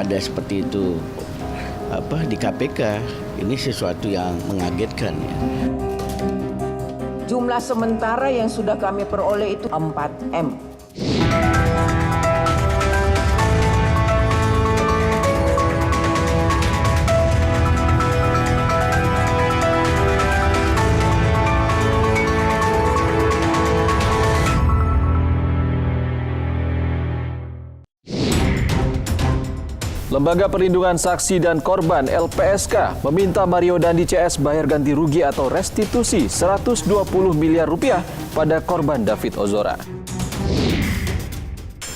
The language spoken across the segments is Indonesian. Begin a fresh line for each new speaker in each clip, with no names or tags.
ada seperti itu di KPK, ini sesuatu yang mengagetkan ya.
Jumlah sementara yang sudah kami peroleh itu 4M.
Lembaga Perlindungan Saksi dan Korban LPSK meminta Mario Dandi CS bayar ganti rugi atau restitusi 120 miliar rupiah pada korban David Ozora.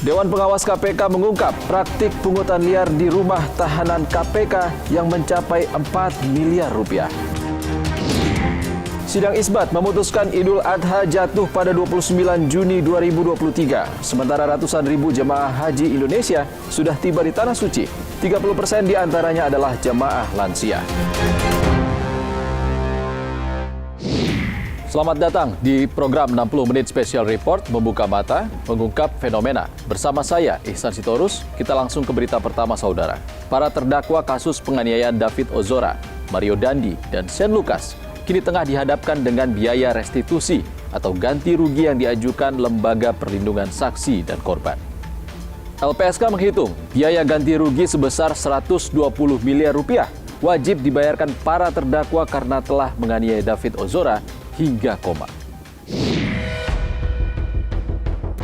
Dewan Pengawas KPK mengungkap praktik pungutan liar di rumah tahanan KPK yang mencapai 4 miliar rupiah. Sidang isbat memutuskan Idul Adha jatuh pada 29 Juni 2023. Sementara ratusan ribu jemaah haji Indonesia sudah tiba di Tanah Suci. 30% diantaranya adalah jemaah lansia. Selamat datang di program 60 Menit Special Report Membuka Mata, Mengungkap Fenomena. Bersama saya, Ihsan Sitorus, kita langsung ke berita pertama saudara. Para terdakwa kasus penganiayaan David Ozora, Mario Dandi, dan Shane Lucas kini tengah dihadapkan dengan biaya restitusi atau ganti rugi yang diajukan Lembaga Perlindungan Saksi dan Korban. LPSK menghitung biaya ganti rugi sebesar 120 miliar rupiah wajib dibayarkan para terdakwa karena telah menganiaya David Ozora hingga koma.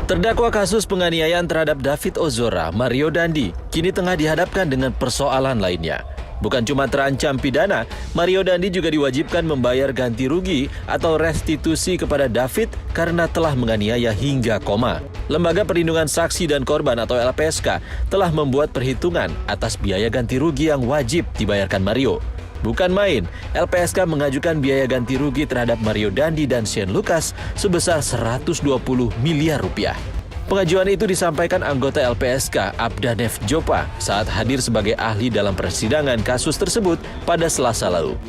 Terdakwa kasus penganiayaan terhadap David Ozora, Mario Dandi, kini tengah dihadapkan dengan persoalan lainnya. Bukan cuma terancam pidana, Mario Dandi juga diwajibkan membayar ganti rugi atau restitusi kepada David karena telah menganiaya hingga koma. Lembaga Perlindungan Saksi dan Korban atau LPSK telah membuat perhitungan atas biaya ganti rugi yang wajib dibayarkan Mario. Bukan main, LPSK mengajukan biaya ganti rugi terhadap Mario Dandi dan Shane Lucas sebesar 120 miliar rupiah. Pengajuan itu disampaikan anggota LPSK Abdanev Jopa saat hadir sebagai ahli dalam persidangan kasus tersebut pada Selasa lalu.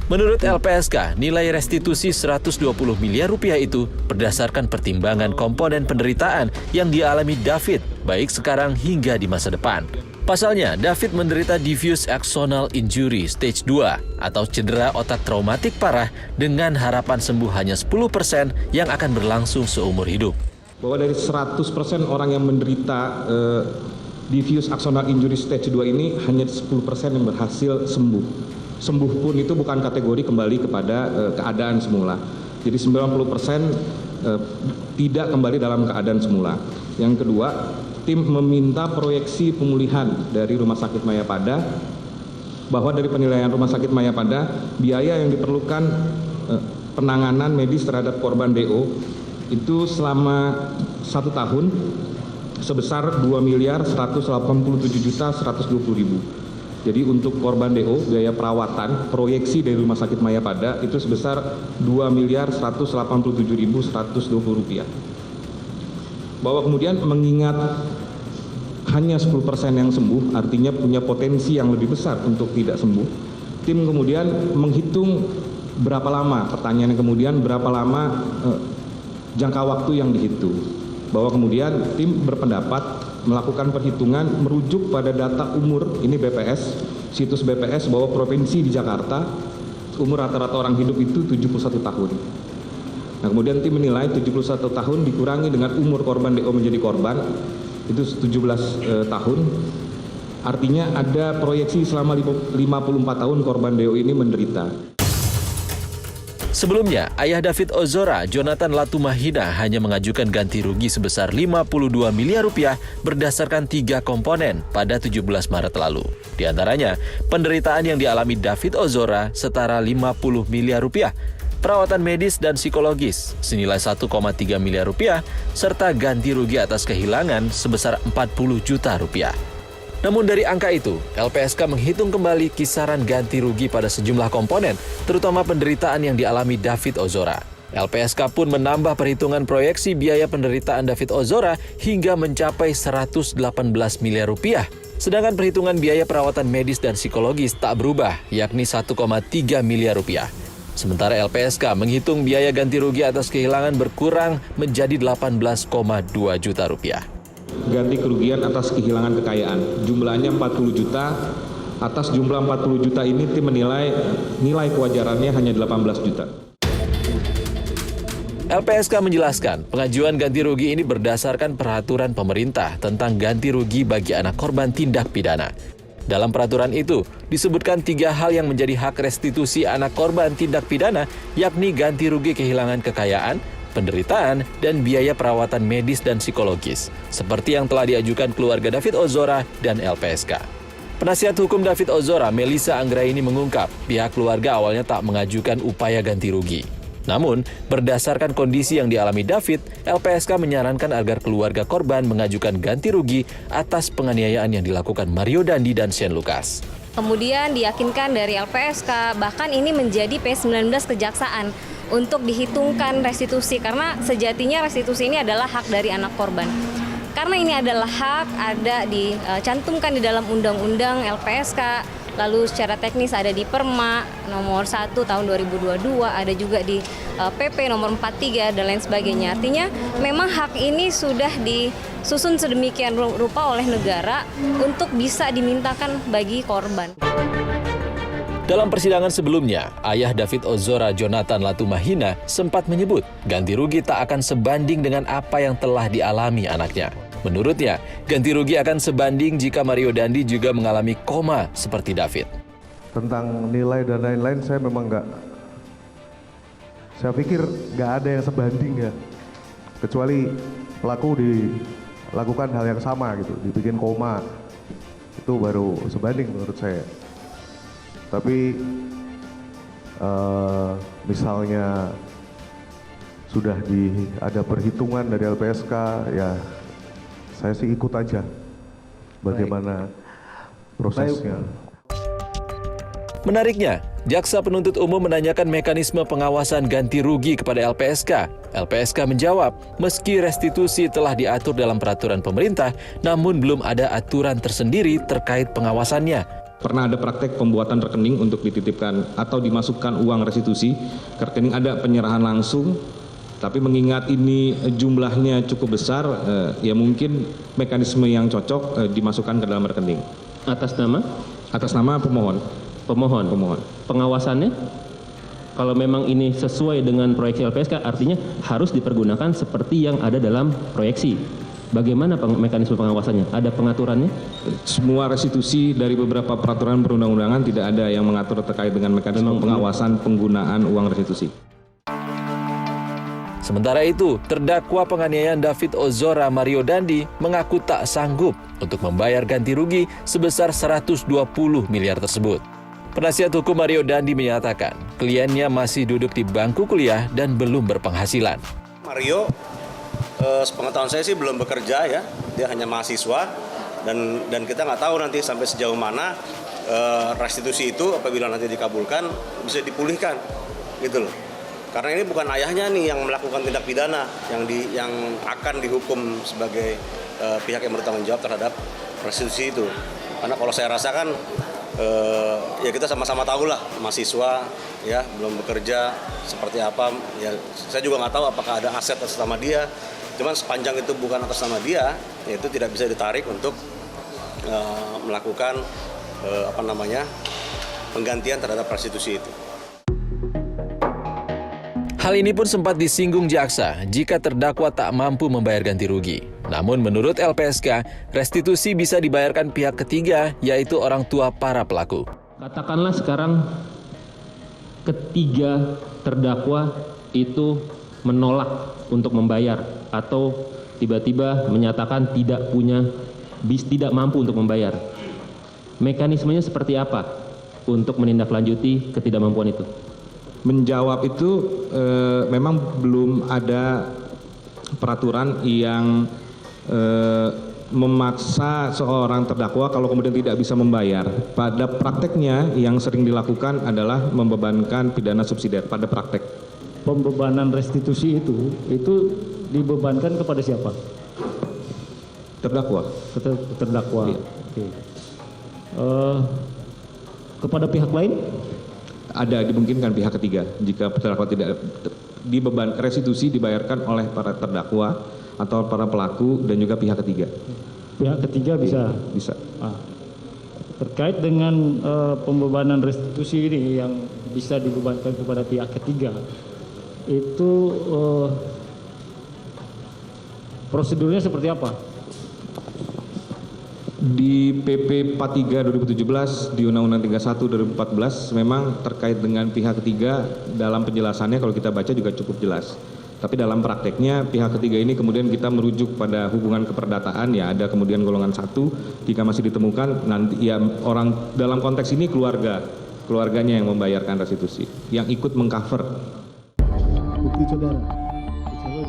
Menurut LPSK, nilai restitusi 120 miliar rupiah itu berdasarkan pertimbangan komponen penderitaan yang dialami David, baik sekarang hingga di masa depan. Pasalnya, David menderita diffuse axonal injury stage 2 atau cedera otak traumatik parah dengan harapan sembuh hanya 10% yang akan berlangsung seumur hidup.
Bahwa dari 100% orang yang menderita diffuse axonal injury stage 2 ini hanya 10% yang berhasil sembuh. Sembuh pun itu bukan kategori kembali kepada keadaan semula. Jadi 90% tidak kembali dalam keadaan semula. Yang kedua, tim meminta proyeksi pemulihan dari Rumah Sakit Mayapada bahwa dari penilaian Rumah Sakit Mayapada biaya yang diperlukan penanganan medis terhadap korban DO itu selama 1 tahun sebesar 2.187.120.000. Jadi untuk korban DO biaya perawatan proyeksi dari Rumah Sakit Mayapada itu sebesar 2.187.120 rupiah. Bahwa kemudian mengingat hanya 10% yang sembuh, artinya punya potensi yang lebih besar untuk tidak sembuh, tim kemudian menghitung berapa lama, pertanyaan kemudian berapa lama jangka waktu yang dihitung. Bahwa kemudian tim berpendapat melakukan perhitungan merujuk pada data umur, ini BPS, situs BPS bahwa provinsi di Jakarta, umur rata-rata orang hidup itu 71 tahun. Nah, kemudian tim menilai 71 tahun dikurangi dengan umur korban DO menjadi korban, itu 17 tahun. Artinya ada proyeksi selama 54 tahun korban DO ini menderita.
Sebelumnya, ayah David Ozora, Jonathan Latumahina, hanya mengajukan ganti rugi sebesar 52 miliar rupiah berdasarkan 3 komponen pada 17 Maret lalu. Di antaranya, penderitaan yang dialami David Ozora setara 50 miliar rupiah, perawatan medis dan psikologis senilai 1,3 miliar rupiah, serta ganti rugi atas kehilangan sebesar 40 juta rupiah. Namun dari angka itu, LPSK menghitung kembali kisaran ganti rugi pada sejumlah komponen, terutama penderitaan yang dialami David Ozora. LPSK pun menambah perhitungan proyeksi biaya penderitaan David Ozora hingga mencapai 118 miliar rupiah. Sedangkan perhitungan biaya perawatan medis dan psikologis tak berubah, yakni 1,3 miliar rupiah. Sementara LPSK menghitung biaya ganti rugi atas kehilangan berkurang menjadi 18,2 juta rupiah.
ganti kerugian atas kehilangan kekayaan. Jumlahnya 40 juta. Atas jumlah 40 juta ini tim menilai nilai kewajarannya hanya 18 juta.
LPSK menjelaskan, pengajuan ganti rugi ini berdasarkan peraturan pemerintah tentang ganti rugi bagi anak korban tindak pidana. Dalam peraturan itu, disebutkan 3 hal yang menjadi hak restitusi anak korban tindak pidana, yakni ganti rugi kehilangan kekayaan, penderitaan, dan biaya perawatan medis dan psikologis, seperti yang telah diajukan keluarga David Ozora dan LPSK. Penasihat hukum David Ozora, Melissa Anggraini mengungkap, pihak keluarga awalnya tak mengajukan upaya ganti rugi. Namun, berdasarkan kondisi yang dialami David, LPSK menyarankan agar keluarga korban mengajukan ganti rugi atas penganiayaan yang dilakukan Mario Dandi dan Shane Lucas.
Kemudian diyakinkan dari LPSK, bahkan ini menjadi P19 Kejaksaan untuk dihitungkan restitusi, karena sejatinya restitusi ini adalah hak dari anak korban. Karena ini adalah hak, ada dicantumkan di dalam Undang-Undang LPSK, lalu secara teknis ada di Perma nomor 1 tahun 2022, ada juga di PP nomor 43 dan lain sebagainya. Artinya memang hak ini sudah disusun sedemikian rupa oleh negara untuk bisa dimintakan bagi korban.
Dalam persidangan sebelumnya, ayah David Ozora, Jonathan Latumahina, sempat menyebut ganti rugi tak akan sebanding dengan apa yang telah dialami anaknya. Menurutnya, ganti rugi akan sebanding jika Mario Dandi juga mengalami koma seperti David.
Tentang nilai dan lain-lain saya memang saya pikir nggak ada yang sebanding ya. Kecuali pelaku dilakukan hal yang sama gitu, dibikin koma. Itu baru sebanding menurut saya. Tapi misalnya sudah ada perhitungan dari LPSK, ya saya sih ikut aja bagaimana prosesnya.
Menariknya, jaksa penuntut umum menanyakan mekanisme pengawasan ganti rugi kepada LPSK. LPSK menjawab, meski restitusi telah diatur dalam peraturan pemerintah, namun belum ada aturan tersendiri terkait pengawasannya.
Pernah ada praktek pembuatan rekening untuk dititipkan atau dimasukkan uang restitusi ke rekening, ada penyerahan langsung, tapi mengingat ini jumlahnya cukup besar, ya mungkin mekanisme yang cocok dimasukkan ke dalam rekening.
Atas nama?
Atas nama pemohon.
Pemohon. Pengawasannya, kalau memang ini sesuai dengan proyeksi LPSK, artinya harus dipergunakan seperti yang ada dalam proyeksi. Bagaimana mekanisme pengawasannya? Ada pengaturannya?
Semua restitusi dari beberapa peraturan perundang-undangan tidak ada yang mengatur terkait dengan mekanisme pengawasan penggunaan uang restitusi.
Sementara itu, terdakwa penganiayaan David Ozora, Mario Dandi, mengaku tak sanggup untuk membayar ganti rugi sebesar 120 miliar tersebut. Penasihat hukum Mario Dandi menyatakan, kliennya masih duduk di bangku kuliah dan belum berpenghasilan.
Mario, sepengetahuan saya sih belum bekerja ya, dia hanya mahasiswa dan kita nggak tahu nanti sampai sejauh mana restitusi itu apabila nanti dikabulkan bisa dipulihkan, gitu loh. Karena ini bukan ayahnya nih yang melakukan tindak pidana yang akan dihukum sebagai pihak yang bertanggung jawab terhadap restitusi itu. Karena kalau saya rasakan ya kita sama-sama tahu lah, mahasiswa ya belum bekerja seperti apa. Ya saya juga nggak tahu apakah ada aset atas nama dia. Cuman sepanjang itu bukan atas nama dia, ya itu tidak bisa ditarik untuk melakukan penggantian terhadap restitusi itu.
Hal ini pun sempat disinggung jaksa jika terdakwa tak mampu membayar ganti rugi. Namun menurut LPSK, restitusi bisa dibayarkan pihak ketiga, yaitu orang tua para pelaku.
Katakanlah sekarang ketiga terdakwa itu menolak untuk membayar atau tiba-tiba menyatakan tidak mampu untuk membayar. Mekanismenya seperti apa untuk menindaklanjuti ketidakmampuan itu?
Menjawab itu memang belum ada peraturan yang memaksa seorang terdakwa kalau kemudian tidak bisa membayar. Pada prakteknya yang sering dilakukan adalah membebankan pidana subsidiar pada praktek.
Pembebanan restitusi itu dibebankan kepada siapa?
Terdakwa.
Terdakwa.
Iya.
Oke. Kepada pihak lain?
Ada dimungkinkan pihak ketiga jika terdakwa tidak restitusi dibayarkan oleh para terdakwa atau para pelaku dan juga pihak ketiga.
Pihak ketiga bisa.
Bisa.
Terkait dengan pembebanan restitusi ini yang bisa dibebankan kepada pihak ketiga, itu prosedurnya seperti apa?
Di PP 43 2017 di Undang-Undang 31 2014 memang terkait dengan pihak ketiga dalam penjelasannya kalau kita baca juga cukup jelas. Tapi dalam prakteknya pihak ketiga ini kemudian kita merujuk pada hubungan keperdataan, ya ada kemudian golongan 1 jika masih ditemukan nanti ya orang dalam konteks ini keluarganya yang membayarkan restitusi yang ikut mengcover.
Bukti saudara.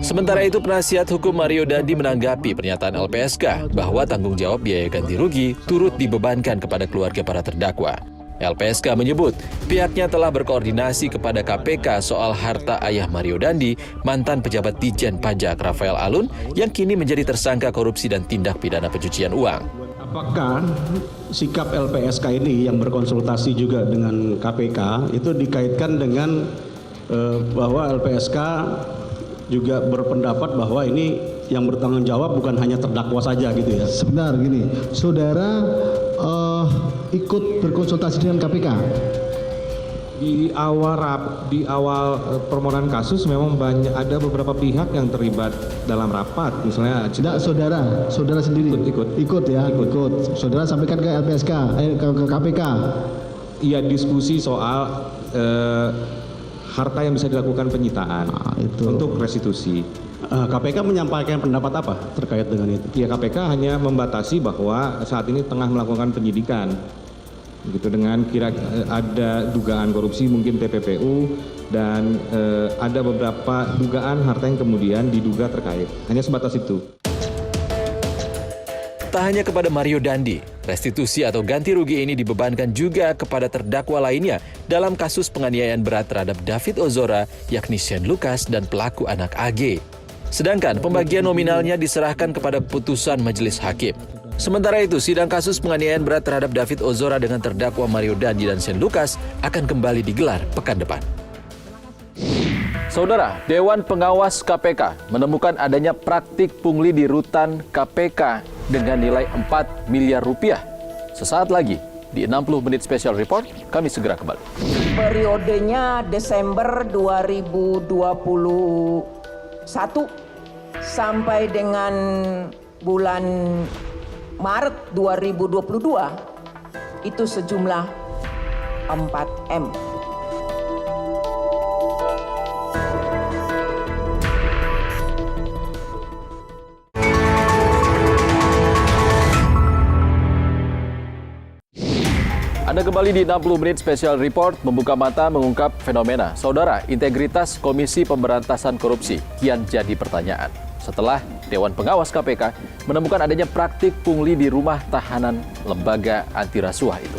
Sementara itu, penasihat hukum Mario Dandi menanggapi pernyataan LPSK bahwa tanggung jawab biaya ganti rugi turut dibebankan kepada keluarga para terdakwa. LPSK menyebut pihaknya telah berkoordinasi kepada KPK soal harta ayah Mario Dandi, mantan pejabat Ditjen Pajak Rafael Alun, yang kini menjadi tersangka korupsi dan tindak pidana pencucian uang.
Apakah sikap LPSK ini yang berkonsultasi juga dengan KPK itu dikaitkan dengan bahwa LPSK juga berpendapat bahwa ini yang bertanggung jawab bukan hanya terdakwa saja gitu ya?
Sebentar gini, saudara ikut berkonsultasi dengan KPK?
Di awal permohonan kasus memang ada beberapa pihak yang terlibat dalam rapat, misalnya.
Tidak, saudara sendiri ikut. Saudara sampaikan ke LPSK, ke KPK.
Iya, diskusi soal harta yang bisa dilakukan penyitaan untuk restitusi.
KPK menyampaikan pendapat apa terkait dengan itu?
Ya, KPK hanya membatasi bahwa saat ini tengah melakukan penyidikan, gitu, dengan ada dugaan korupsi mungkin TPPU dan ada beberapa dugaan harta yang kemudian diduga terkait. Hanya sebatas itu.
Tak hanya kepada Mario Dandi, restitusi atau ganti rugi ini dibebankan juga kepada terdakwa lainnya dalam kasus penganiayaan berat terhadap David Ozora, yakni Shane Lucas dan pelaku anak AG. Sedangkan pembagian nominalnya diserahkan kepada keputusan majelis hakim. Sementara itu, sidang kasus penganiayaan berat terhadap David Ozora dengan terdakwa Mario Dandi dan Shane Lucas akan kembali digelar pekan depan. Saudara, Dewan Pengawas KPK menemukan adanya praktik pungli di rutan KPK dengan nilai 4 miliar rupiah. Sesaat lagi, di 60 menit special report, kami segera kembali.
Periodenya Desember 2021 sampai dengan bulan Maret 2022 itu sejumlah 4M.
Anda kembali di 60 menit special report, membuka mata mengungkap fenomena. Saudara, integritas Komisi Pemberantasan Korupsi kian jadi pertanyaan setelah Dewan Pengawas KPK menemukan adanya praktik pungli di rumah tahanan lembaga anti rasuah itu.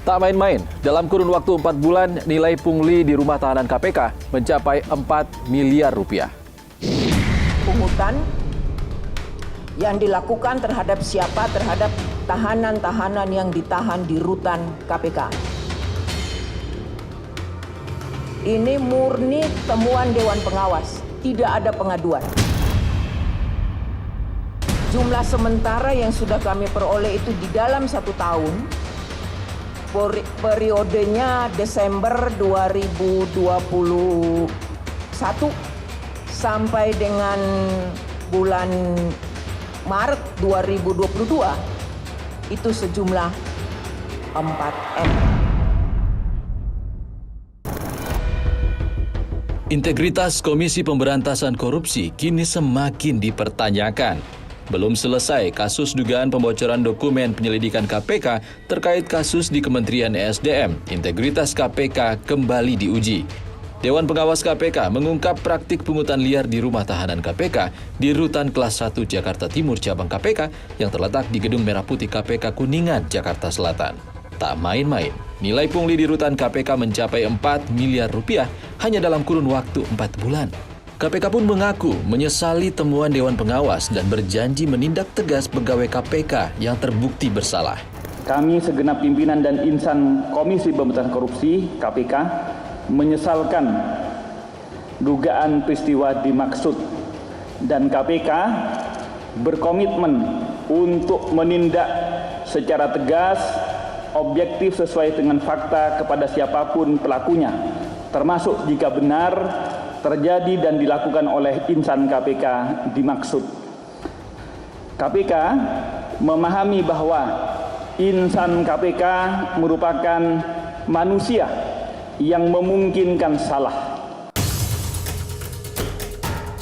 Tak main-main, dalam kurun waktu 4 bulan nilai pungli di rumah tahanan KPK mencapai 4 miliar rupiah.
Pungutan yang dilakukan terhadap siapa? Terhadap tahanan-tahanan yang ditahan di rutan KPK. Ini murni temuan Dewan Pengawas, tidak ada pengaduan. Jumlah sementara yang sudah kami peroleh itu di dalam 1 tahun, periodenya Desember 2021 sampai dengan bulan Maret 2022 itu sejumlah 4M.
Integritas Komisi Pemberantasan Korupsi kini semakin dipertanyakan. Belum selesai kasus dugaan pembocoran dokumen penyelidikan KPK terkait kasus di Kementerian ESDM, integritas KPK kembali diuji. Dewan Pengawas KPK mengungkap praktik pungutan liar di rumah tahanan KPK di Rutan Kelas 1 Jakarta Timur Cabang KPK yang terletak di Gedung Merah Putih KPK Kuningan, Jakarta Selatan. Tak main-main, nilai pungli di Rutan KPK mencapai 4 miliar rupiah hanya dalam kurun waktu 4 bulan. KPK pun mengaku menyesali temuan Dewan Pengawas dan berjanji menindak tegas pegawai KPK yang terbukti bersalah.
Kami segenap pimpinan dan insan Komisi Pemberantasan Korupsi KPK menyesalkan dugaan peristiwa dimaksud dan KPK berkomitmen untuk menindak secara tegas, objektif sesuai dengan fakta kepada siapapun pelakunya, termasuk jika benar terjadi dan dilakukan oleh insan KPK dimaksud. KPK memahami bahwa insan KPK merupakan manusia yang memungkinkan salah.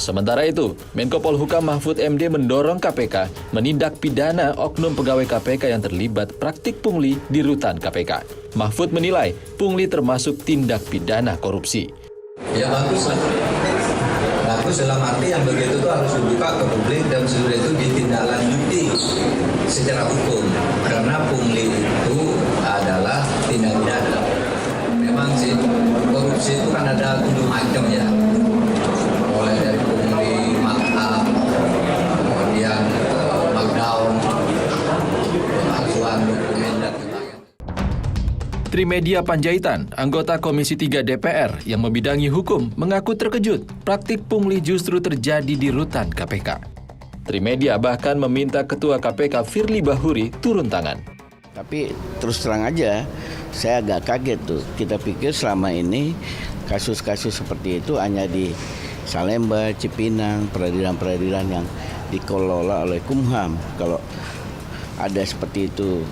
Sementara itu, Menko Polhukam Mahfud MD mendorong KPK menindak pidana oknum pegawai KPK yang terlibat praktik pungli di rutan KPK. Mahfud menilai pungli termasuk tindak pidana korupsi.
Ya bagus lah. Bagus dalam arti yang begitu itu harus dibuka ke publik dan sesudah itu ditindaklanjuti secara hukum. Karena pungli itu adalah tindak pidana. Memang sih korupsi itu kan ada 7 macam ya. Mulai dari pungli, markup, kemudian markdown, pemalsuan dokumen dan sebagainya.
Trimedia Panjaitan, anggota Komisi 3 DPR yang membidangi hukum, mengaku terkejut praktik pungli justru terjadi di rutan KPK. Trimedia bahkan meminta Ketua KPK Firly Bahuri turun tangan.
Tapi terus terang aja, saya agak kaget tuh. Kita pikir selama ini kasus-kasus seperti itu hanya di Salemba, Cipinang, peradilan-peradilan yang dikelola oleh Kumham. Kalau ada seperti itu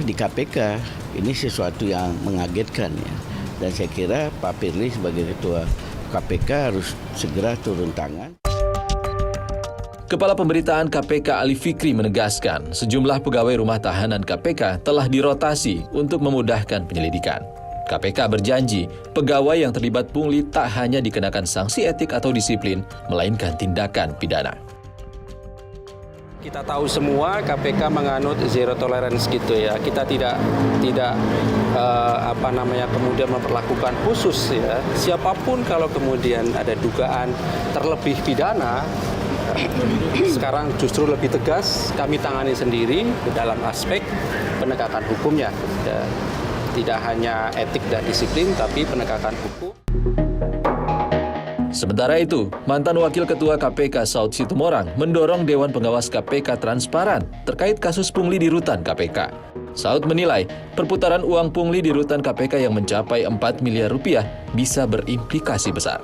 di KPK, ini sesuatu yang mengagetkan ya. Dan saya kira Pak Firly sebagai Ketua KPK harus segera turun tangan.
Kepala Pemberitaan KPK Ali Fikri menegaskan sejumlah pegawai rumah tahanan KPK telah dirotasi untuk memudahkan penyelidikan. KPK berjanji pegawai yang terlibat pungli tak hanya dikenakan sanksi etik atau disiplin, melainkan tindakan pidana.
Kita tahu semua KPK menganut zero tolerance gitu ya. Kita tidak kemudian memperlakukan khusus ya. Siapapun kalau kemudian ada dugaan terlebih pidana, sekarang justru lebih tegas kami tangani sendiri dalam aspek penegakan hukumnya. Ya. Tidak hanya etik dan disiplin, tapi penegakan hukum.
Sementara itu, mantan Wakil Ketua KPK Saud Situmorang mendorong Dewan Pengawas KPK transparan terkait kasus pungli di rutan KPK. Saud menilai perputaran uang pungli di rutan KPK yang mencapai 4 miliar rupiah bisa berimplikasi besar.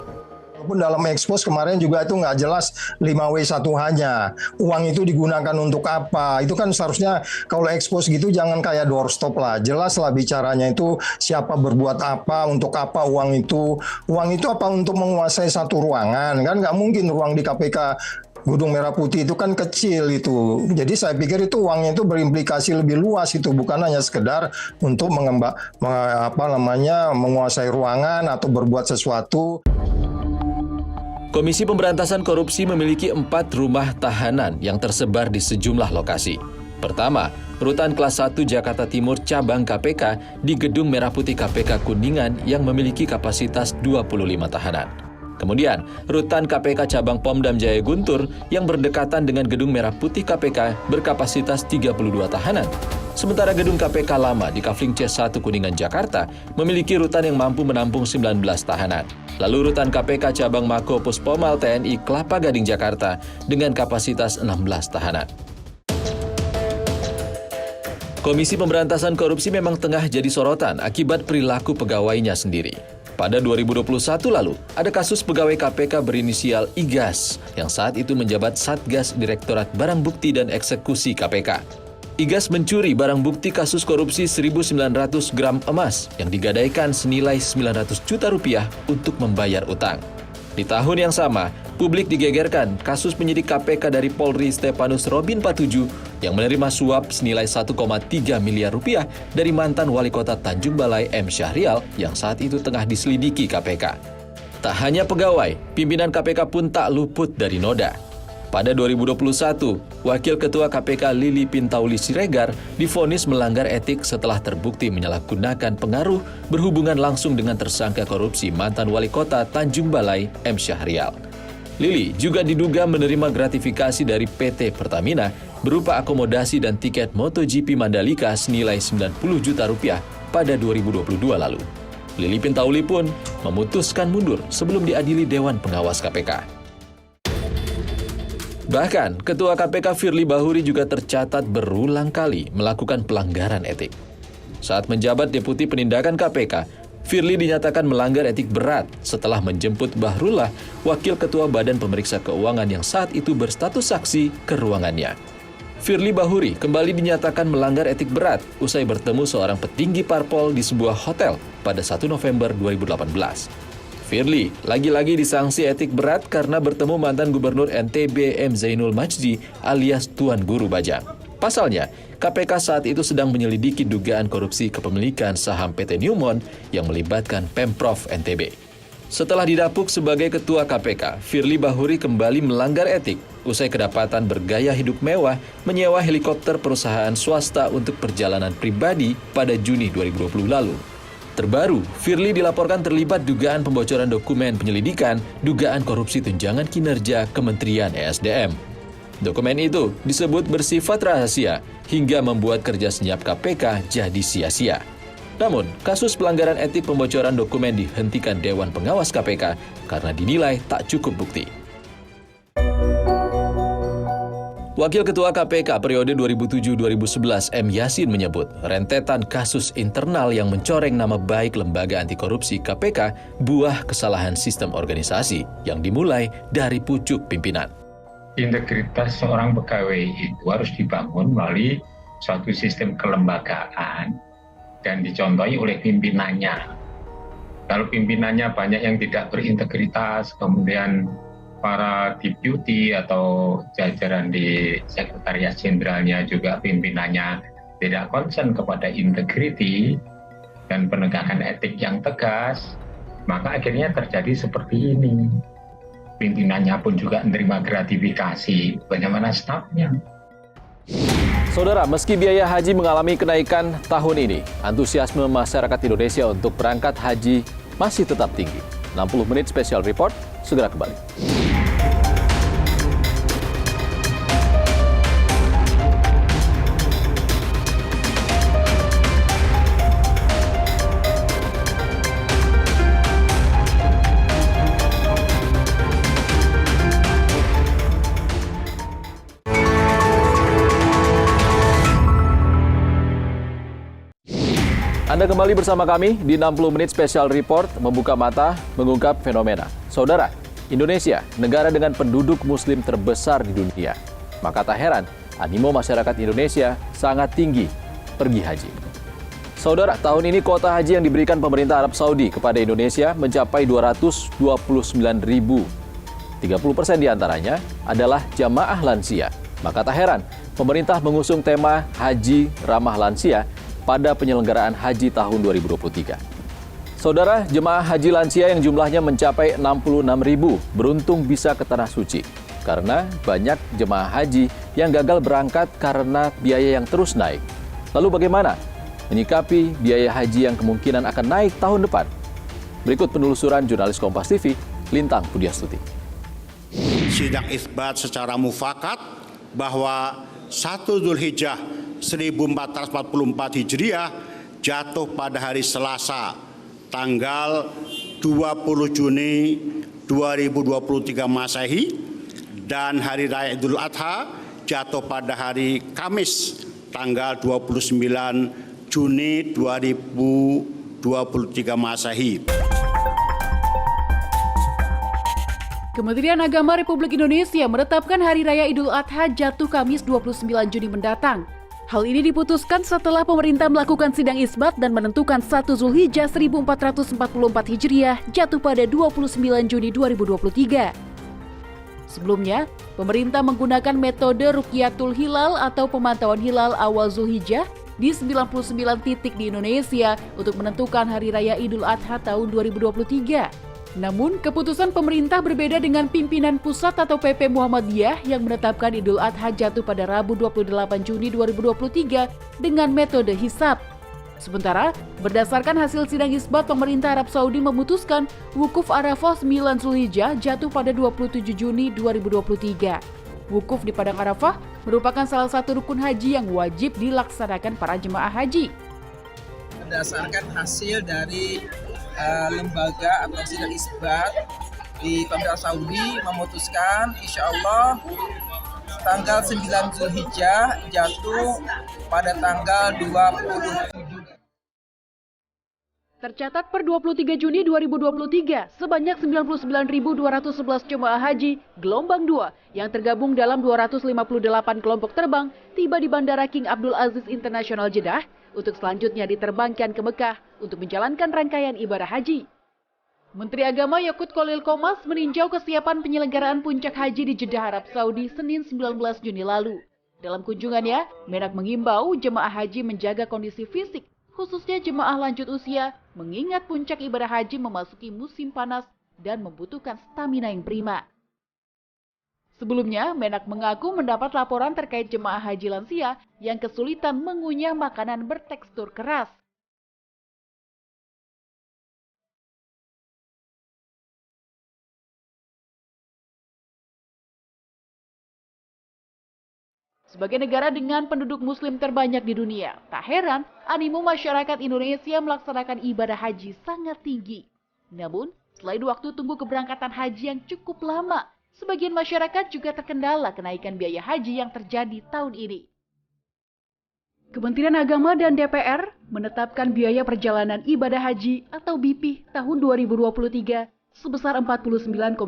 Walaupun dalam ekspos kemarin juga itu nggak jelas 5W1 hanya. Uang itu digunakan untuk apa? Itu kan seharusnya kalau ekspos gitu jangan kayak doorstop lah. Jelas lah bicaranya itu siapa berbuat apa, untuk apa uang itu. Uang itu apa untuk menguasai satu ruangan? Kan nggak mungkin ruang di KPK Gedung Merah Putih itu kan kecil itu. Jadi saya pikir itu uangnya itu berimplikasi lebih luas itu, bukan hanya sekedar untuk menguasai ruangan atau berbuat sesuatu.
Komisi Pemberantasan Korupsi memiliki 4 rumah tahanan yang tersebar di sejumlah lokasi. Pertama, Rutan Kelas 1 Jakarta Timur Cabang KPK di Gedung Merah Putih KPK Kuningan yang memiliki kapasitas 25 tahanan. Kemudian, Rutan KPK Cabang Pomdam Jaya Guntur yang berdekatan dengan Gedung Merah Putih KPK berkapasitas 32 tahanan. Sementara Gedung KPK Lama di Kafling C1 Kuningan, Jakarta memiliki rutan yang mampu menampung 19 tahanan. Lalu Rutan KPK Cabang Mako Puspomal TNI Kelapa Gading, Jakarta dengan kapasitas 16 tahanan. Komisi Pemberantasan Korupsi memang tengah jadi sorotan akibat perilaku pegawainya sendiri. Pada 2021 lalu, ada kasus pegawai KPK berinisial IGAS yang saat itu menjabat Satgas Direktorat Barang Bukti dan Eksekusi KPK. IGAS mencuri barang bukti kasus korupsi 1.900 gram emas yang digadaikan senilai 900 juta rupiah untuk membayar utang. Di tahun yang sama, publik digegerkan kasus penyidik KPK dari Polri Stepanus Robin Patuju yang menerima suap senilai 1,3 miliar rupiah dari mantan wali kota Tanjung Balai M. Syahrial yang saat itu tengah diselidiki KPK. Tak hanya pegawai, pimpinan KPK pun tak luput dari noda. Pada 2021, Wakil Ketua KPK Lili Pintauli Siregar divonis melanggar etik setelah terbukti menyalahgunakan pengaruh berhubungan langsung dengan tersangka korupsi mantan wali kota Tanjung Balai M. Syahrial. Lili juga diduga menerima gratifikasi dari PT Pertamina berupa akomodasi dan tiket MotoGP Mandalika senilai 90 juta rupiah pada 2022 lalu. Lili Pintauli pun memutuskan mundur sebelum diadili Dewan Pengawas KPK. Bahkan, Ketua KPK Firly Bahuri juga tercatat berulang kali melakukan pelanggaran etik. Saat menjabat Deputi Penindakan KPK, Firly dinyatakan melanggar etik berat setelah menjemput Bahrullah, Wakil Ketua Badan Pemeriksa Keuangan yang saat itu berstatus saksi, ke ruangannya. Firly Bahuri kembali dinyatakan melanggar etik berat usai bertemu seorang petinggi parpol di sebuah hotel pada 1 November 2018. Firly lagi-lagi disanksi etik berat karena bertemu mantan Gubernur NTB M. Zainul Majdi alias Tuan Guru Bajang. Pasalnya, KPK saat itu sedang menyelidiki dugaan korupsi kepemilikan saham PT Newmont yang melibatkan Pemprov NTB. Setelah didapuk sebagai Ketua KPK, Firly Bahuri kembali melanggar etik usai kedapatan bergaya hidup mewah menyewa helikopter perusahaan swasta untuk perjalanan pribadi pada Juni 2020 lalu. Terbaru, Firly dilaporkan terlibat dugaan pembocoran dokumen penyelidikan dugaan korupsi tunjangan kinerja Kementerian ESDM. Dokumen itu disebut bersifat rahasia hingga membuat kerja senyap KPK jadi sia-sia. Namun, kasus pelanggaran etik pembocoran dokumen dihentikan Dewan Pengawas KPK karena dinilai tak cukup bukti. Wakil Ketua KPK periode 2007-2011 M. Yasin menyebut rentetan kasus internal yang mencoreng nama baik lembaga anti korupsi KPK buah kesalahan sistem organisasi yang dimulai dari pucuk pimpinan.
Integritas seorang pegawai itu harus dibangun melalui suatu sistem kelembagaan dan dicontohi oleh pimpinannya. Kalau pimpinannya banyak yang tidak berintegritas, kemudian para deputi atau jajaran di sekretariat jenderalnya juga pimpinannya tidak concern kepada integriti dan penegakan etik yang tegas, maka akhirnya terjadi seperti ini. Pimpinannya pun juga menerima gratifikasi, bagaimana stafnya.
Saudara, meski biaya haji mengalami kenaikan tahun ini, antusiasme masyarakat Indonesia untuk berangkat haji masih tetap tinggi. 60 menit special report, segera kembali. Anda kembali bersama kami di 60 menit special report membuka mata, mengungkap fenomena. Saudara, Indonesia, negara dengan penduduk muslim terbesar di dunia. Maka tak heran, animo masyarakat Indonesia sangat tinggi pergi haji. Saudara, tahun ini kuota haji yang diberikan pemerintah Arab Saudi kepada Indonesia mencapai 229.000. 30% diantaranya adalah jamaah lansia. Maka tak heran, pemerintah mengusung tema Haji Ramah Lansia pada penyelenggaraan haji tahun 2023. Saudara, jemaah haji lansia yang jumlahnya mencapai 66.000 beruntung bisa ke Tanah Suci. Karena banyak jemaah haji yang gagal berangkat karena biaya yang terus naik. Lalu bagaimana menyikapi biaya haji yang kemungkinan akan naik tahun depan? Berikut penelusuran jurnalis Kompas TV, Lintang Pudiastuti.
Sidang isbat secara mufakat bahwa 1 Zulhijjah 1444 Hijriah jatuh pada hari Selasa tanggal 20 Juni 2023 Masehi dan hari Raya Idul Adha jatuh pada hari Kamis tanggal 29 Juni 2023 Masehi.
Kementerian Agama Republik Indonesia menetapkan Hari Raya Idul Adha jatuh Kamis 29 Juni mendatang. Hal ini diputuskan setelah pemerintah melakukan sidang isbat dan menentukan 1 Zulhijjah 1444 Hijriah jatuh pada 29 Juni 2023. Sebelumnya, pemerintah menggunakan metode Rukyatul Hilal atau pemantauan hilal awal Zulhijjah di 99 titik di Indonesia untuk menentukan Hari Raya Idul Adha tahun 2023. Namun, keputusan pemerintah berbeda dengan pimpinan pusat atau PP Muhammadiyah yang menetapkan Idul Adha jatuh pada Rabu 28 Juni 2023 dengan metode hisab. Sementara, berdasarkan hasil sidang isbat, pemerintah Arab Saudi memutuskan wukuf Arafah 9 Zulhijjah jatuh pada 27 Juni 2023. Wukuf di Padang Arafah merupakan salah satu rukun haji yang wajib dilaksanakan para jemaah haji.
Berdasarkan hasil dari lembaga atau sidang isbat di Pemerintah Saudi memutuskan insya Allah tanggal 9 Zulhijjah jatuh pada tanggal 27.
Tercatat per 23 Juni 2023, sebanyak 99.211 jemaah haji gelombang 2 yang tergabung dalam 258 kelompok terbang tiba di Bandara King Abdul Aziz International Jeddah untuk selanjutnya diterbangkan ke Mekah untuk menjalankan rangkaian ibadah haji. Menteri Agama Yakut Khalil Qomas meninjau kesiapan penyelenggaraan puncak haji di Jeddah, Arab Saudi, Senin 19 Juni lalu. Dalam kunjungannya, Menak mengimbau jemaah haji menjaga kondisi fisik, khususnya jemaah lanjut usia, mengingat puncak ibadah haji memasuki musim panas dan membutuhkan stamina yang prima. Sebelumnya, Menak mengaku mendapat laporan terkait jemaah haji lansia yang kesulitan mengunyah makanan bertekstur keras. Sebagai negara dengan penduduk muslim terbanyak di dunia, tak heran animo masyarakat Indonesia melaksanakan ibadah haji sangat tinggi. Namun, selain waktu tunggu keberangkatan haji yang cukup lama, sebagian masyarakat juga terkendala kenaikan biaya haji yang terjadi tahun ini. Kementerian Agama dan DPR menetapkan biaya perjalanan ibadah haji atau BP tahun 2023 sebesar 49,9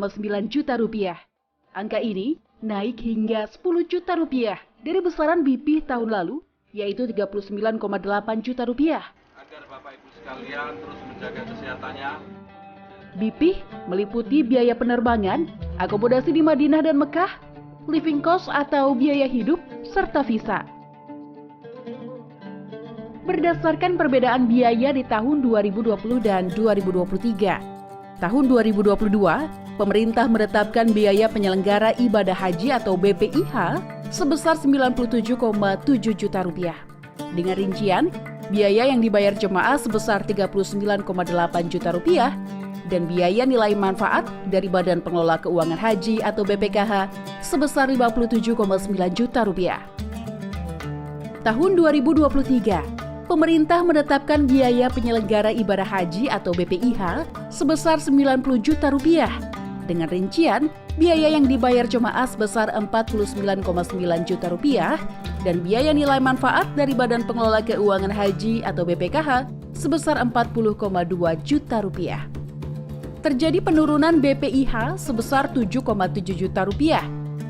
juta rupiah. Angka ini naik hingga 10 juta rupiah dari besaran BP tahun lalu, yaitu 39,8 juta rupiah.
Agar Bapak Ibu sekalian terus menjaga kesehatannya.
BP meliputi biaya penerbangan, akomodasi di Madinah dan Mekah, living cost atau biaya hidup, serta visa. Berdasarkan perbedaan biaya di tahun 2020 dan 2023, tahun 2022, pemerintah menetapkan biaya penyelenggara ibadah haji atau BPIH sebesar 97,7 juta rupiah. Dengan rincian, biaya yang dibayar jemaah sebesar 39,8 juta rupiah dan biaya nilai manfaat dari Badan Pengelola Keuangan Haji atau BPKH sebesar 57,9 juta rupiah. Tahun 2023, pemerintah menetapkan biaya penyelenggara ibadah haji atau BPIH sebesar 90 juta rupiah. Dengan rincian, biaya yang dibayar jemaah sebesar 49,9 juta rupiah dan biaya nilai manfaat dari Badan Pengelola Keuangan Haji atau BPKH sebesar 40,2 juta rupiah. Terjadi penurunan BPIH sebesar 7,7 juta rupiah.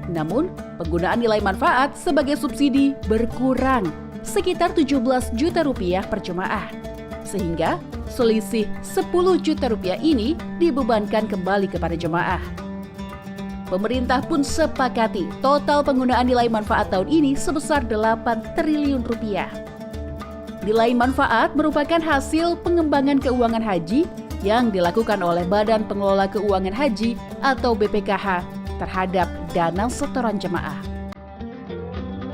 Namun, penggunaan nilai manfaat sebagai subsidi berkurang sekitar 17 juta rupiah per jemaah. Sehingga selisih 10 juta rupiah ini dibebankan kembali kepada jemaah. Pemerintah pun sepakati total penggunaan nilai manfaat tahun ini sebesar 8 triliun rupiah. Nilai manfaat merupakan hasil pengembangan keuangan haji yang dilakukan oleh Badan Pengelola Keuangan Haji atau BPKH terhadap dana setoran jemaah.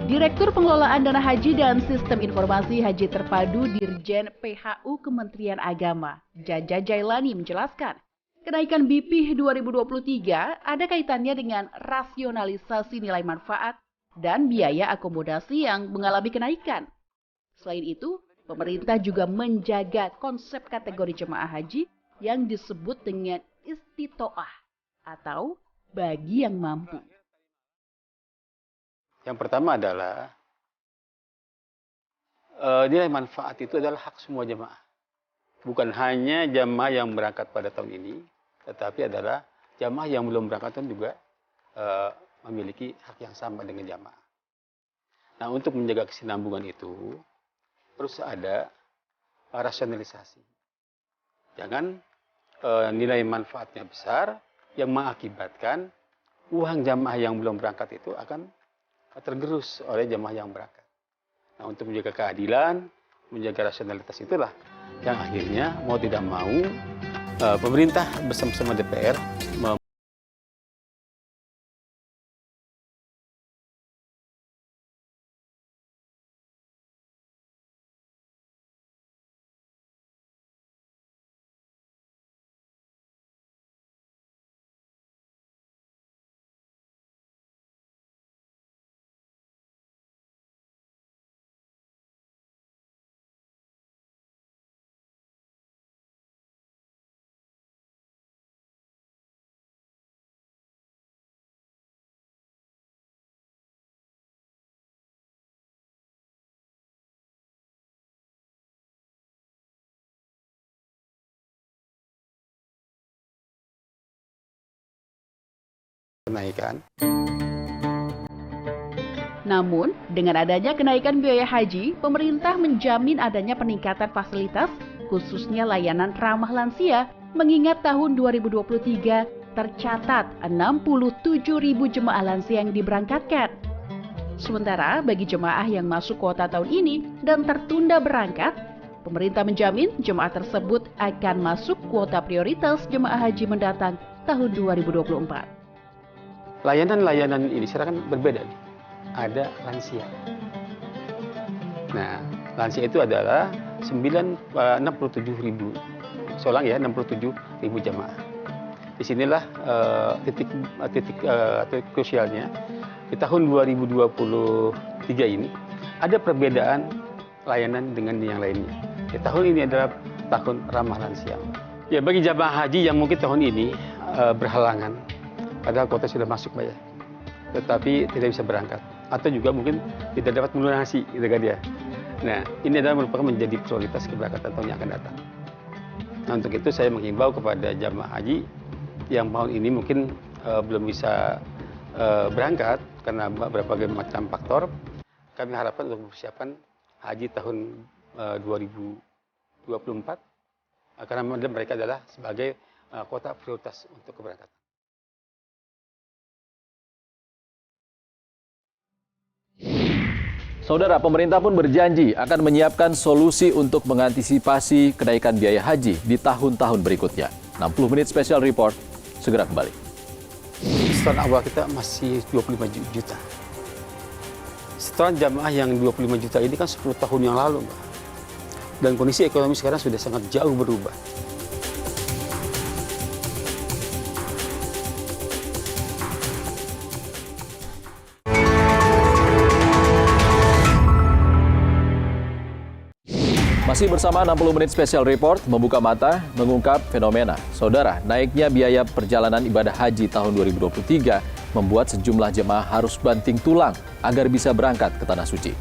Direktur Pengelolaan Dana Haji dan Sistem Informasi Haji Terpadu Dirjen PHU Kementerian Agama, Jaja Jailani menjelaskan, kenaikan BP 2023 ada kaitannya dengan rasionalisasi nilai manfaat dan biaya akomodasi yang mengalami kenaikan. Selain itu, pemerintah juga menjaga konsep kategori jemaah haji yang disebut dengan istitoah atau bagi yang mampu.
Yang pertama adalah nilai manfaat itu adalah hak semua jemaah. Bukan hanya jemaah yang berangkat pada tahun ini, tetapi adalah jemaah yang belum berangkat juga memiliki hak yang sama dengan jemaah. Nah, untuk menjaga kesinambungan itu, terus ada rasionalisasi. Jangan nilai manfaatnya besar yang mengakibatkan uang jemaah yang belum berangkat itu akan tergerus oleh jemaah yang berangkat. Nah, untuk menjaga keadilan, menjaga rasionalitas itulah yang akhirnya mau tidak mau pemerintah bersama-sama DPR kenaikan.
Namun, dengan adanya kenaikan biaya haji, pemerintah menjamin adanya peningkatan fasilitas, khususnya layanan ramah lansia, mengingat tahun 2023 tercatat 67.000 jemaah lansia yang diberangkatkan. Sementara bagi jemaah yang masuk kuota tahun ini dan tertunda berangkat, pemerintah menjamin jemaah tersebut akan masuk kuota prioritas jemaah haji mendatang tahun 2024.
Layanan-layanan ini sekarang kan berbeda nih. Ada lansia. Nah, lansia itu adalah 67.000 seorang ya, 67.000 jamaah. Disinilah titik krusialnya. Di tahun 2023 ini ada perbedaan layanan dengan yang lainnya. Di tahun ini adalah tahun ramah lansia. Ya, bagi jamaah haji yang mungkin tahun ini berhalangan, padahal kuota sudah masuk Pak ya, tetapi tidak bisa berangkat. Atau juga mungkin tidak dapat melunasi, gitu kan ya. Nah, ini adalah merupakan menjadi prioritas keberangkatan tahun yang akan datang. Nah, untuk itu saya menghimbau kepada jamaah haji yang tahun ini mungkin belum bisa berangkat karena berbagai macam faktor. Kami harapkan untuk persiapan haji tahun 2024 karena mereka adalah sebagai kota prioritas untuk keberangkatan.
Saudara, pemerintah pun berjanji akan menyiapkan solusi untuk mengantisipasi kenaikan biaya haji di tahun-tahun berikutnya. 60 menit special report, segera kembali.
Setoran awal kita masih 25 juta. Setoran jamaah yang 25 juta ini kan 10 tahun yang lalu, Mbak. Dan kondisi ekonomi sekarang sudah sangat jauh berubah.
Masih bersama 60 menit special report, membuka mata, mengungkap fenomena. Saudara, naiknya biaya perjalanan ibadah haji tahun 2023 membuat sejumlah jemaah harus banting tulang agar bisa berangkat ke Tanah Suci.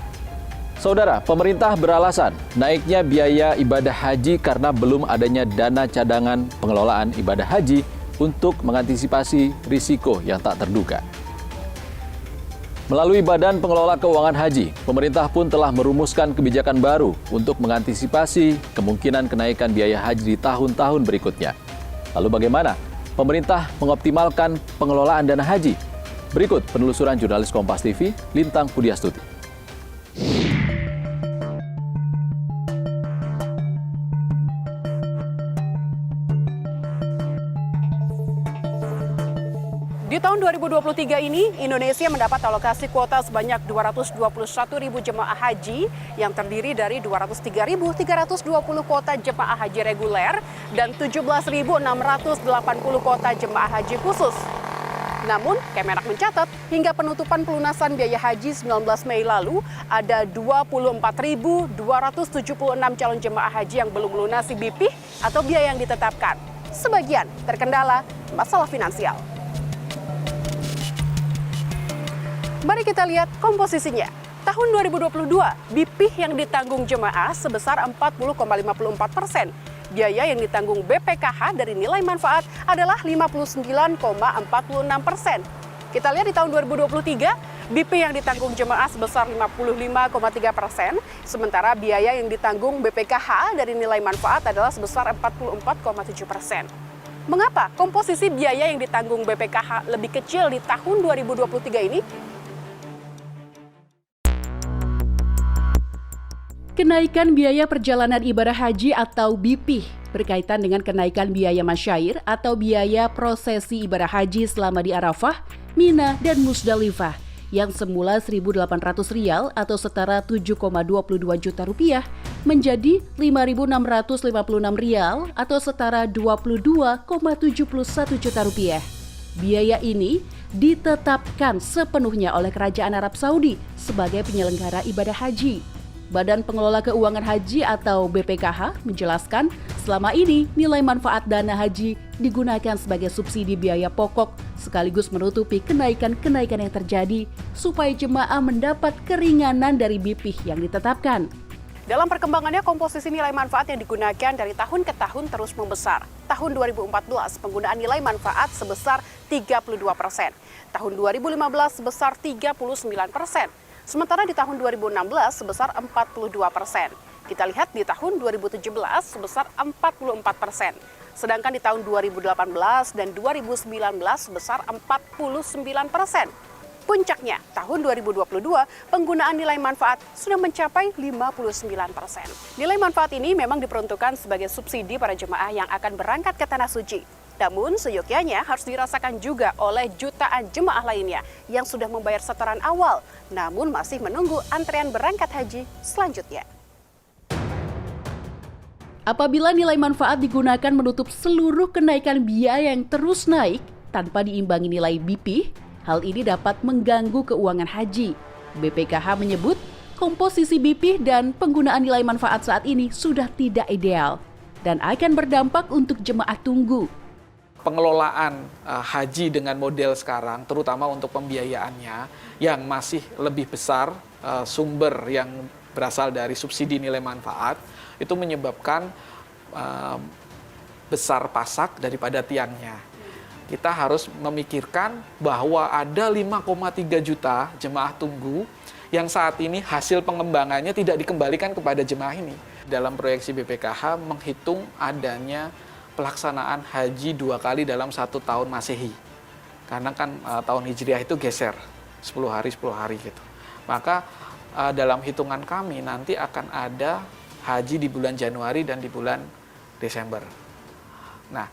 Saudara, pemerintah beralasan naiknya biaya ibadah haji karena belum adanya dana cadangan pengelolaan ibadah haji untuk mengantisipasi risiko yang tak terduga. Melalui Badan Pengelola Keuangan Haji, pemerintah pun telah merumuskan kebijakan baru untuk mengantisipasi kemungkinan kenaikan biaya haji di tahun-tahun berikutnya. Lalu bagaimana pemerintah mengoptimalkan pengelolaan dana haji? Berikut penelusuran jurnalis Kompas TV, Lintang Pudiastuti.
Di tahun 2023 ini, Indonesia mendapat alokasi kuota sebanyak 221.000 jemaah haji yang terdiri dari 203.320 kuota jemaah haji reguler dan 17.680 kuota jemaah haji khusus. Namun, Kemenak mencatat hingga penutupan pelunasan biaya haji 19 Mei lalu, ada 24.276 calon jemaah haji yang belum melunasi BPIH atau biaya yang ditetapkan. Sebagian terkendala masalah finansial. Mari kita lihat komposisinya. Tahun 2022, BPIH yang ditanggung jemaah sebesar 40,54%. Biaya yang ditanggung BPKH dari nilai manfaat adalah 59,46%. Kita lihat di tahun 2023, BPIH yang ditanggung jemaah sebesar 55,3%, sementara biaya yang ditanggung BPKH dari nilai manfaat adalah sebesar 44,7%. Mengapa komposisi biaya yang ditanggung BPKH lebih kecil di tahun 2023 ini?
Kenaikan biaya perjalanan ibadah haji atau BPIH berkaitan dengan kenaikan biaya masyair atau biaya prosesi ibadah haji selama di Arafah, Mina, dan Musdalifah yang semula Rp1.800 atau setara 7,22 juta rupiah menjadi Rp5.656 atau setara 22,71 juta rupiah. Biaya ini ditetapkan sepenuhnya oleh Kerajaan Arab Saudi sebagai penyelenggara ibadah haji. Badan Pengelola Keuangan Haji atau BPKH menjelaskan selama ini nilai manfaat dana haji digunakan sebagai subsidi biaya pokok sekaligus menutupi kenaikan-kenaikan yang terjadi supaya jemaah mendapat keringanan dari BPIH yang ditetapkan.
Dalam perkembangannya, komposisi nilai manfaat yang digunakan dari tahun ke tahun terus membesar. Tahun 2014, penggunaan nilai manfaat sebesar 32%. Tahun 2015 sebesar 39%. Sementara di tahun 2016 sebesar 42%. Kita lihat di tahun 2017 sebesar 44%. Sedangkan di tahun 2018 dan 2019 sebesar 49%. Puncaknya, tahun 2022, penggunaan nilai manfaat sudah mencapai 59%. Nilai manfaat ini memang diperuntukkan sebagai subsidi para jemaah yang akan berangkat ke Tanah Suci. Namun, seyogyanya harus dirasakan juga oleh jutaan jemaah lainnya yang sudah membayar setoran awal, namun masih menunggu antrean berangkat haji selanjutnya.
Apabila nilai manfaat digunakan menutup seluruh kenaikan biaya yang terus naik tanpa diimbangi nilai BP, hal ini dapat mengganggu keuangan haji. BPKH menyebut komposisi BP dan penggunaan nilai manfaat saat ini sudah tidak ideal dan akan berdampak untuk jemaah tunggu.
Pengelolaan haji dengan model sekarang, terutama untuk pembiayaannya yang masih lebih besar sumber yang berasal dari subsidi nilai manfaat, itu menyebabkan besar pasak daripada tiangnya. Kita harus memikirkan bahwa ada 5,3 juta jemaah tunggu yang saat ini hasil pengembangannya tidak dikembalikan kepada jemaah ini. Dalam proyeksi BPKH menghitung adanya pelaksanaan haji 2 kali dalam 1 tahun Masehi. Karena kan tahun Hijriah itu geser 10 hari gitu. Maka dalam hitungan kami nanti akan ada haji di bulan Januari dan di bulan Desember. Nah,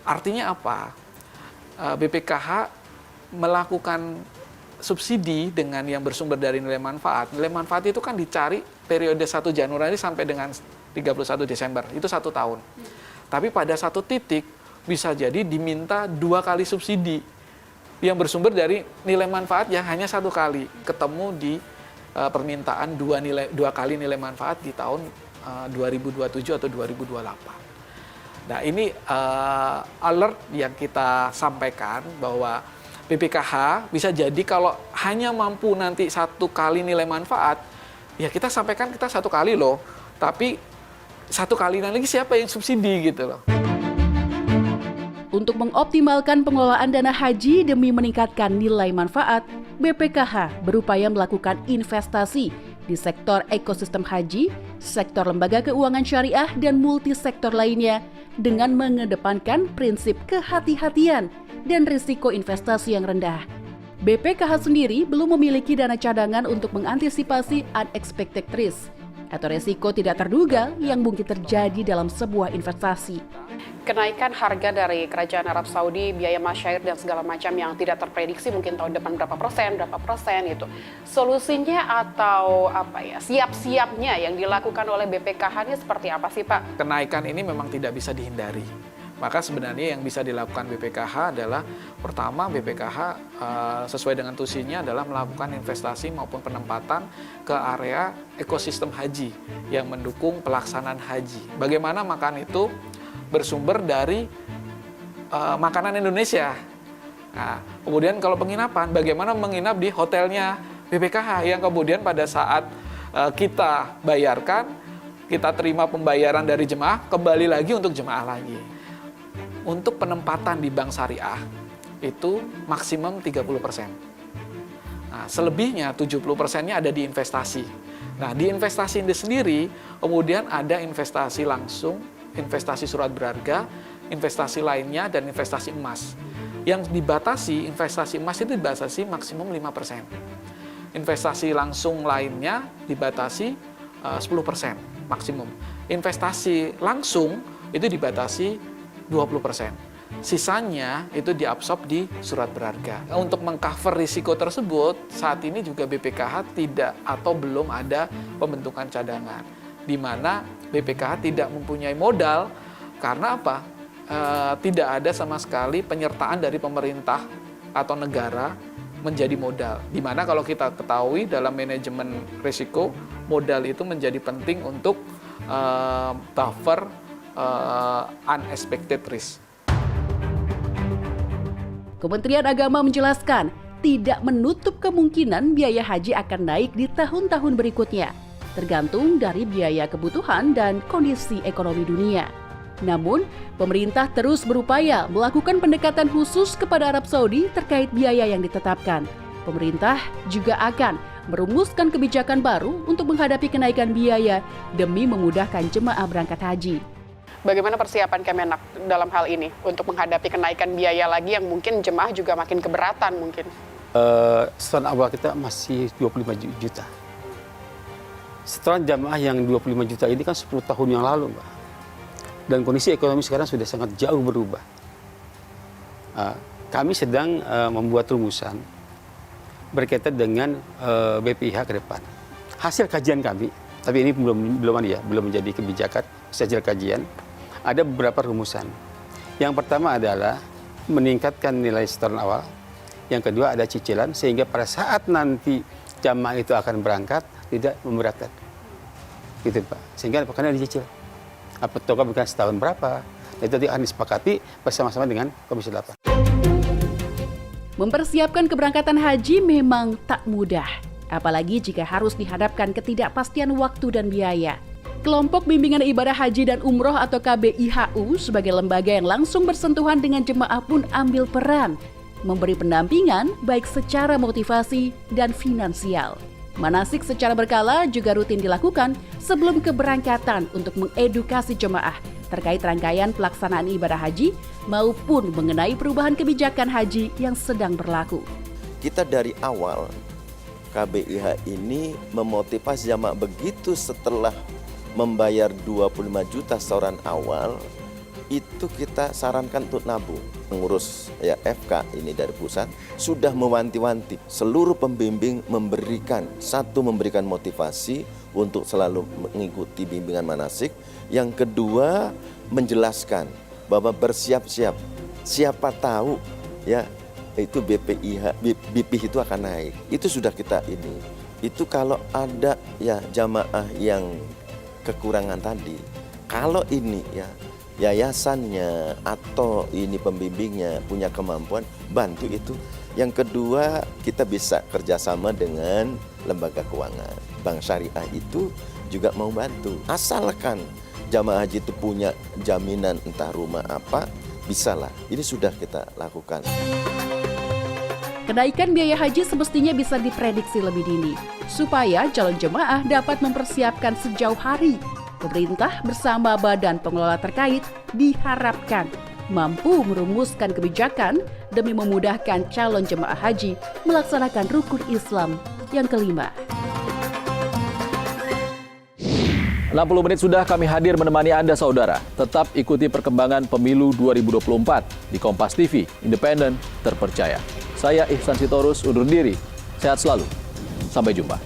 artinya apa? BPKH melakukan subsidi dengan yang bersumber dari nilai manfaat. Nilai manfaat itu kan dicari periode 1 Januari sampai dengan 31 Desember. Itu 1 tahun. Tapi pada satu titik bisa jadi diminta 2 kali subsidi yang bersumber dari nilai manfaat yang hanya 1 kali. Ketemu di permintaan 2 kali nilai manfaat di tahun 2027 atau 2028. Nah, ini alert yang kita sampaikan bahwa BPKH bisa jadi kalau hanya mampu nanti 1 kali nilai manfaat, ya kita sampaikan kita 1 kali loh, tapi 1 kali lagi siapa yang subsidi gitu loh.
Untuk mengoptimalkan pengelolaan dana haji demi meningkatkan nilai manfaat, BPKH berupaya melakukan investasi di sektor ekosistem haji, sektor lembaga keuangan syariah, dan multisektor lainnya dengan mengedepankan prinsip kehati-hatian dan risiko investasi yang rendah. BPKH sendiri belum memiliki dana cadangan untuk mengantisipasi unexpected risk atau risiko tidak terduga yang mungkin terjadi dalam sebuah investasi.
Kenaikan harga dari Kerajaan Arab Saudi, biaya masyair dan segala macam yang tidak terprediksi mungkin tahun depan berapa persen itu. Solusinya atau siap-siapnya yang dilakukan oleh BPKH ini seperti apa sih Pak?
Kenaikan ini memang tidak bisa dihindari. Maka sebenarnya yang bisa dilakukan BPKH adalah pertama BPKH sesuai dengan tusinya adalah melakukan investasi maupun penempatan ke area ekosistem haji yang mendukung pelaksanaan haji. Bagaimana makan itu bersumber dari makanan Indonesia. Nah, kemudian kalau penginapan, bagaimana menginap di hotelnya BPKH yang kemudian pada saat kita bayarkan, kita terima pembayaran dari jemaah, kembali lagi untuk jemaah lagi. Untuk penempatan di bank syariah itu maksimum 30%. Nah, selebihnya 70%-nya ada di investasi. Nah, di investasi ini sendiri kemudian ada investasi langsung, investasi surat berharga, investasi lainnya, dan investasi emas. Yang dibatasi, investasi emas itu dibatasi maksimum 5%. Investasi langsung lainnya dibatasi 10% maksimum. Investasi langsung itu dibatasi 20%. Sisanya itu diabsorb di surat berharga. Untuk mengcover risiko tersebut, saat ini juga BPKH tidak atau belum ada pembentukan cadangan. Di mana BPKH tidak mempunyai modal, karena apa? Tidak ada sama sekali penyertaan dari pemerintah atau negara menjadi modal. Di mana kalau kita ketahui dalam manajemen risiko, modal itu menjadi penting untuk buffer unexpected risk.
Kementerian Agama menjelaskan tidak menutup kemungkinan biaya haji akan naik di tahun-tahun berikutnya. tergantung dari biaya kebutuhan dan kondisi ekonomi dunia. Namun, pemerintah terus berupaya melakukan pendekatan khusus kepada Arab Saudi terkait biaya yang ditetapkan. Pemerintah juga akan merumuskan kebijakan baru untuk menghadapi kenaikan biaya demi memudahkan jemaah berangkat haji.
Bagaimana persiapan Kemenak dalam hal ini untuk menghadapi kenaikan biaya lagi yang mungkin jemaah juga makin keberatan mungkin?
Setoran awal kita masih 25 juta. Setoran jamaah yang 25 juta ini kan 10 tahun yang lalu, Mbak. Dan kondisi ekonomi sekarang sudah sangat jauh berubah. Kami sedang membuat rumusan berkaitan dengan BPIH ke depan. Hasil kajian kami, tapi ini belum menjadi kebijakan, hasil kajian. Ada beberapa rumusan. Yang pertama adalah meningkatkan nilai setoran awal. Yang kedua ada cicilan, sehingga pada saat nanti jamaah itu akan berangkat tidak memberatkan. Gitu Pak. Sehingga apakah dicicil. Apakah bukan setahun berapa? Itu nanti akan disepakati bersama-sama dengan Komisi 8.
Mempersiapkan keberangkatan haji memang tak mudah. Apalagi jika harus dihadapkan ketidakpastian waktu dan biaya. Kelompok Bimbingan Ibadah Haji dan Umroh atau KBIHU sebagai lembaga yang langsung bersentuhan dengan jemaah pun ambil peran, memberi pendampingan baik secara motivasi dan finansial. Manasik secara berkala juga rutin dilakukan sebelum keberangkatan untuk mengedukasi jemaah terkait rangkaian pelaksanaan ibadah haji maupun mengenai perubahan kebijakan haji yang sedang berlaku.
Kita dari awal KBIH ini memotivasi jamaah begitu setelah membayar 25 juta setoran awal, itu kita sarankan untuk nabung. Mengurus ya FK ini dari pusat sudah mewanti-wanti seluruh pembimbing memberikan motivasi untuk selalu mengikuti bimbingan manasik. Yang kedua menjelaskan bahwa bersiap-siap, siapa tahu ya itu BPIH itu akan naik. Itu sudah kita ini. Itu kalau ada ya jamaah yang kekurangan tadi, kalau ini ya yayasannya atau ini pembimbingnya punya kemampuan, bantu itu. Yang kedua, kita bisa kerjasama dengan lembaga keuangan. Bank Syariah itu juga mau bantu. Asalkan jamaah haji itu punya jaminan entah rumah apa, bisalah. Ini sudah kita lakukan.
Kenaikan biaya haji semestinya bisa diprediksi lebih dini, supaya calon jemaah dapat mempersiapkan sejauh hari. Pemerintah bersama badan pengelola terkait diharapkan mampu merumuskan kebijakan demi memudahkan calon jemaah haji melaksanakan rukun Islam yang kelima.
60 menit sudah kami hadir menemani Anda saudara. Tetap ikuti perkembangan pemilu 2024 di Kompas TV, independen, terpercaya. Saya Ihsan Sitorus undur diri. Sehat selalu. Sampai jumpa.